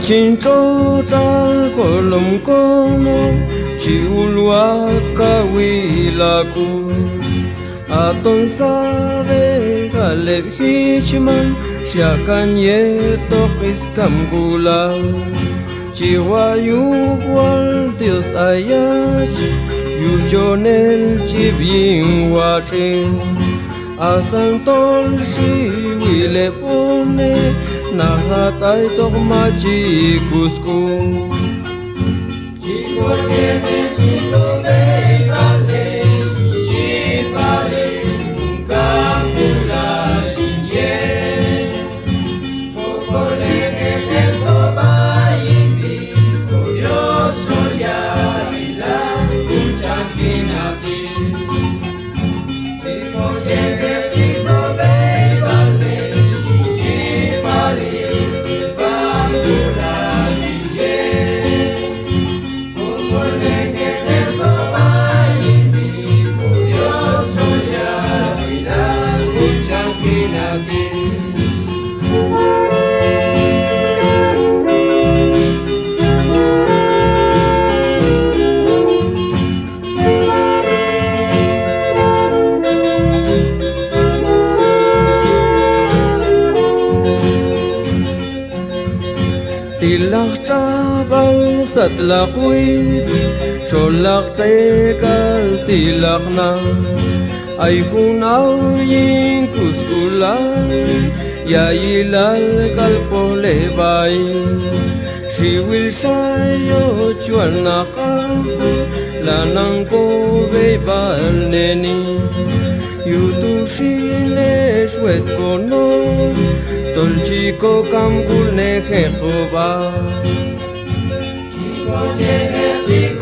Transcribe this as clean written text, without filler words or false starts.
Chin cho chal kolom kono chiulwa kawilaku aton sabe galeb hichman shiakanye toqis kamgula chiwayu wal dios ayach yujonel chibin wachin asantol shiwile pone nahatay tok machi kusku chico chete chico me vale y vale kamula ye popole que te toba indi yo soy la mucha finati chico chete chico me vale y vale tilak chabal satlak wit sholak tekal tilak na ay hunaw yin kuskulay yayilal kalpole bay siwil sayo chuan nakampo lanang ko bebal neni yutu shile swet kono tol chico kamkul ne jekoba chico